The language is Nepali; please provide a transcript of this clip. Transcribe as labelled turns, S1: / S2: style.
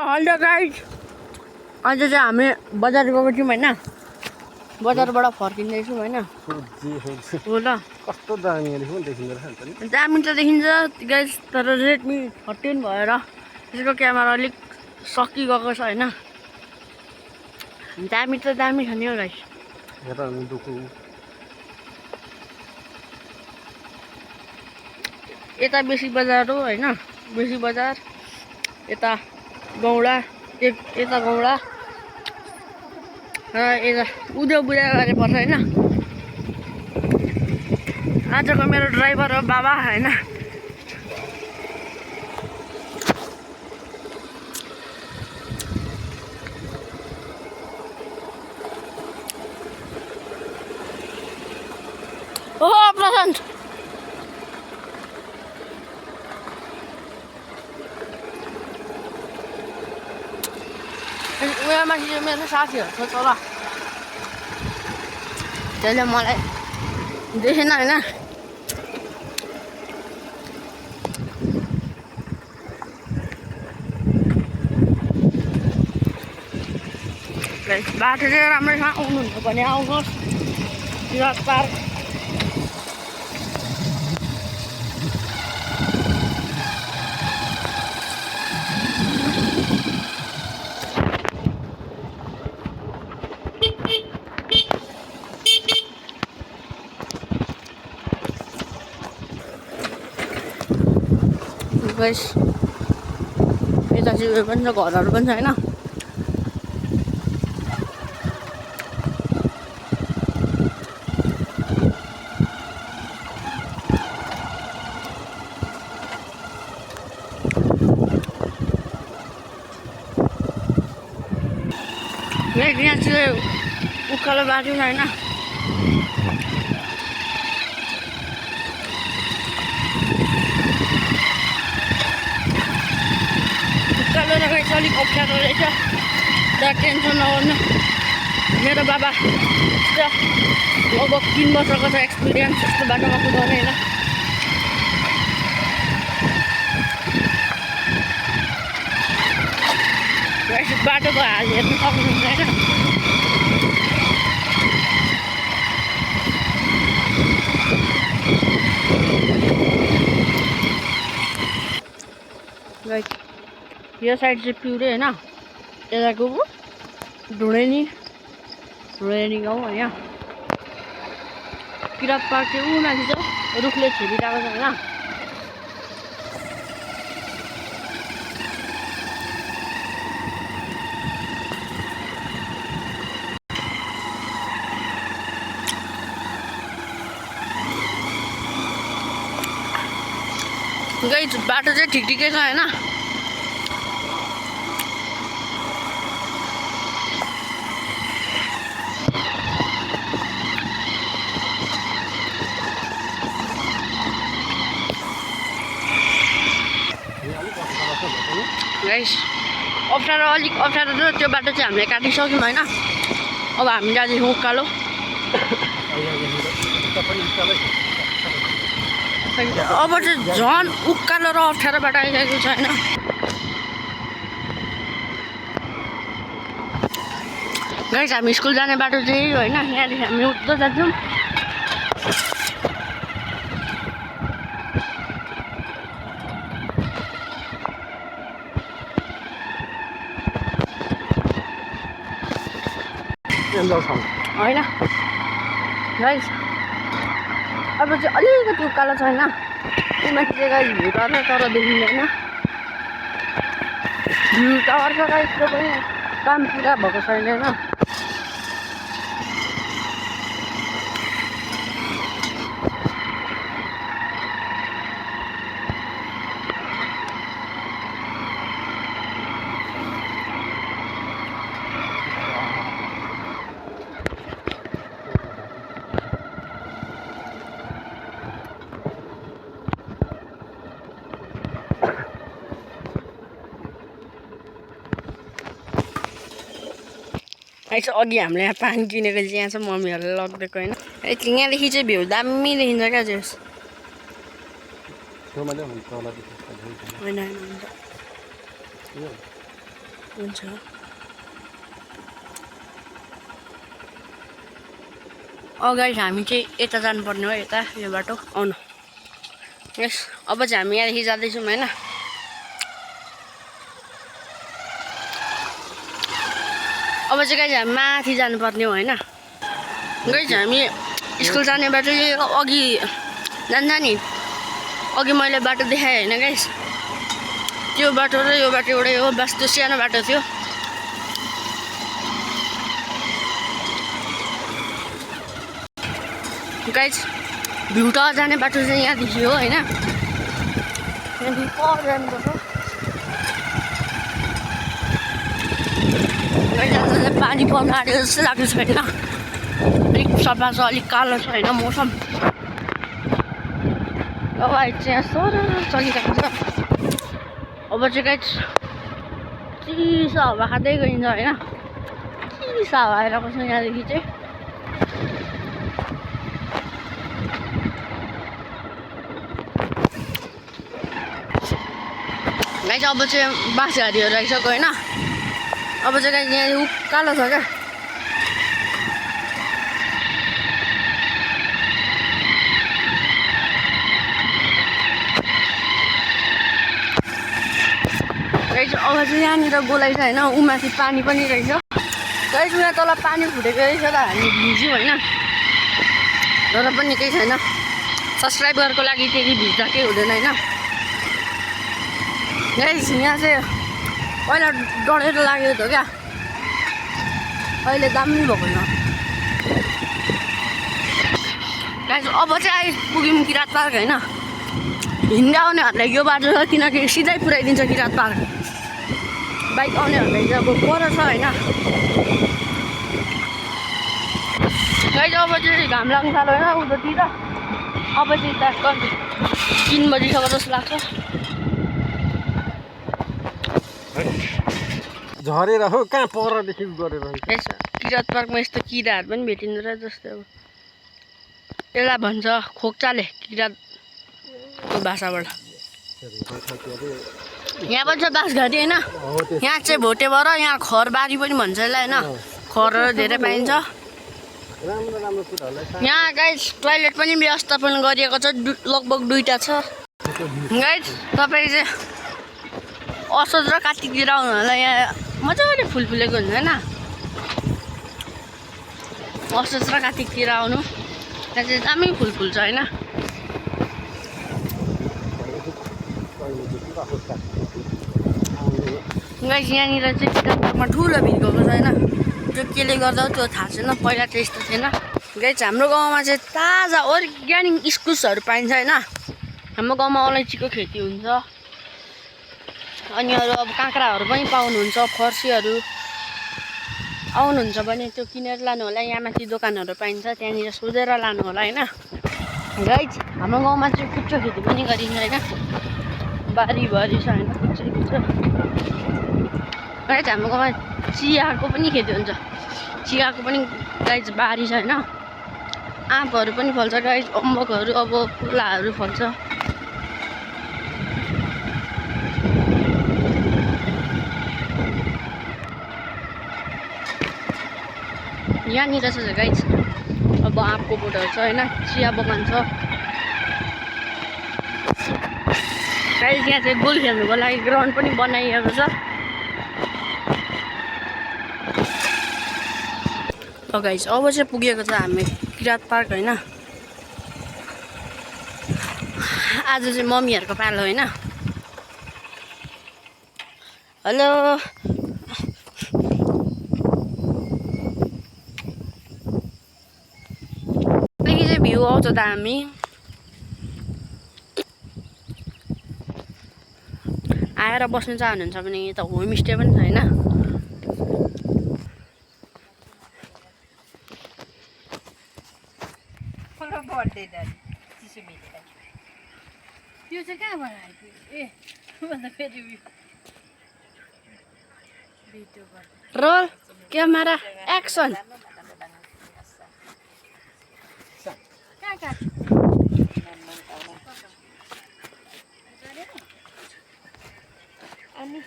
S1: हेलो गाइस आज चाहिँ हामी बजार गएको थियौँ हैन बजारबाट फर्किँदैछौँ हैन हो ल
S2: कस्तो दामी देखिँदो रहेछ नि
S1: दामी त देखिन्छ गाइस तर रेडमी 13 भएर यसको क्यामेरा अलिक सकिगएको छ हैन दामी त दामी छ नि हो गाइस
S2: हेर दुखु
S1: यता बेसी बजार हो हैन बेसी बजार यता गौडा यता गौडा र यता उद्यो बुझा गरे पर्छ हैन आजको मेरो ड्राइभर हो बाबा हैन ओ प्रशान्त उयो माथि मेरो साथीहरू छ तल त्यसले मलाई देखेन हैन बाटो चाहिँ राम्रैसँग आउनुहुन्छ भने आउनुहोस् तिरास पार्क गाइस यता चाहिँ उयो पनि छ घरहरू पनि छ हैन यहाँ चाहिँ उकालो बाटो छ हैन उकालो र गाइस अलिक अप्ठ्यारो रहेछ तर टेन्सन नगर्नु मेरो बाबा लगभग 3 वर्षको छ एक्सपिरियन्स यस्तो बाटोमा कुदाउने हैन बाटोको हाल हेर्नु सक्नुहुन्छ हैन गाइस यो साइड चाहिँ पिउरे हैन यताको ढुँडेनी गाउँ हैन किरात पार्क चाहिँ ऊ माथि छ रुखले छेडिरहेको छ हैन गाइस बाटो चाहिँ ठिकै छ हैन गाइस अलिक अप्ठ्यारो छ त्यो बाटो चाहिँ हामीले काटिसक्यौँ हैन अब हामी जाँदैछौँ उकालो अब चाहिँ झन् उकालो र अप्ठ्यारो बाटो आइसकेको छ हैन गाइस हामी स्कुल जाने बाटो चाहिँ हैन यहाँदेखि हामी उता जान्छौँ हैन गाइस अब चाहिँ अलिकति उकालो छ हैन त्यो माथि चाहिँ गाइस भ्यू टावर तर देखिँदैन भ्यू टावर छ गाइस त्यो पनि काम पुरा भएको छैन हैन गाइस अघि हामीले यहाँ पानी किनेको चाहिँ यहाँ छ मम्मीहरूले लगिदिएको हैन यहाँदेखि चाहिँ भ्यू दामी देखिन्छ क्या जस होइन हुन्छ गाइस हामी चाहिँ यता जानुपर्ने हो यता यो बाटो आउनु यस अब चाहिँ हामी यहाँदेखि जाँदैछौँ होइन अब चाहिँ गाइस हामी माथि जानुपर्ने हो होइन गाइस हामी स्कुल जाने बाटो यो अघि जान्छ नि अघि मैले बाटो देखाएँ होइन गाइस त्यो बाटो र यो बाटो एउटै हो बस त्यो सानो बाटो थियो गाइस भ्यू टावर जाने बाटो चाहिँ यहाँदेखि हो होइन यहाँदेखि पर जानुपर्छ पानी पर्न आँटेको जस्तो लाग्छ होइन अलिक सफा छ अलिक कालो छ होइन मौसम हवाई चाहिँ सर चलिरहेको छ अब चाहिँ गाइस चिसो हावा खाँदै गइन्छ होइन चिसो हावा आइरहेको छ यहाँदेखि चाहिँ गाइस अब चाहिँ बाँसघारीहरू आइसक्यो होइन अब चाहिँ गाइस यहाँ उकालो छ क्या गाइस अब चाहिँ यहाँनिर गोलाइ छ होइन उमाथि पानी पनि रहेछ गाइस यहाँ तल पानी फुटेको रहेछ त हामी भिज्यौँ होइन तर पनि केही छैन सब्सक्राइबरको लागि त्यति भिज्दा केही हुँदैन होइन गाइस यहाँ चाहिँ पहिला डढेर लागेको थियो क्या अहिले दामी भएको छ गाइस अब चाहिँ आइपुग्यौँ किरात पार्क होइन हिँड्दै आउनेहरूलाई यो बाटो छ किनकि सिधै पुऱ्याइदिन्छ किरात पार्क बाइक आउनेहरूलाई चाहिँ अब पर छ होइन गाइस अब चाहिँ घाम लाग्नु थाल्यो होइन उतातिर अब चाहिँ ट्याक्क 3 बजीसम्म जस्तो लाग्छ
S2: झरेर हो कहाँ परदेखि गरेर
S1: किरात पार्कमा यस्तो किराहरू पनि भेटिँदो रहेछ जस्तै अब यसलाई भन्छ खोक्चाले किरातको भाषाबाट यहाँ पनि छ बाँसघारी होइन यहाँ चाहिँ भोटे भएर यहाँ खरबारी पनि भन्छ यसलाई होइन खरहरू धेरै पाइन्छ यहाँ गाइस टोइलेट पनि व्यवस्थापन गरिएको छ लगभग 2टा छ गाइस तपाईँ चाहिँ असोज र कात्तिकतिर आउनु होला यहाँ मजाले फुल फुलेको हुन्छ होइन असोज र कात्तिकतिर आउनु यहाँ चाहिँ दामी फुल फुल्छ होइन गाइस यहाँनिर चाहिँ किरात पार्कमा ठुलो भिड गएको छ होइन त्यो केले गर्दा त्यो थाहा छैन पहिला चाहिँ यस्तो थिएन गाइस हाम्रो गाउँमा चाहिँ ताजा अर्ग्यानिक इस्कुसहरू पाइन्छ होइन हाम्रो गाउँमा अलैँचीको खेती हुन्छ अनि अरू अब काँक्राहरू पनि पाउनुहुन्छ फर्सीहरू आउनुहुन्छ भने त्यो किनेर लानु होला यहाँ माथि दोकानहरू पाइन्छ त्यहाँनिर सोधेर लानु होला होइन गाइस हाम्रो गाउँमा चाहिँ कुच्चो खेती पनि गरिन्छ होइन बारीभरि छ होइन कुच्चो गाइस हाम्रो गाउँमा चियाको पनि खेती हुन्छ चियाको पनि गाइस बारी छ होइन आँपहरू पनि फल्छ गाइस अम्बकहरू अब फुलाहरू फल्छ यहाँनिर छ गाइस अब आँपको बोटहरू छ होइन चिया बगान छ गाइस यहाँ चाहिँ गोल खेल्नुको लागि ग्राउन्ड पनि बनाइएको छ गाइस अब चाहिँ पुगेको छ हामी किरात पार्क होइन आज चाहिँ मम्मीहरूको पालो होइन हेलो भ्यू आउँछ त हामी आएर बस्नु चाहनुहुन्छ भने यता होमस्टे पनि छ होइन यो चाहिँ कहाँबाट आइपुग्यो ए भन्दा फेरि रोल क्यामेरा एक्सन अनि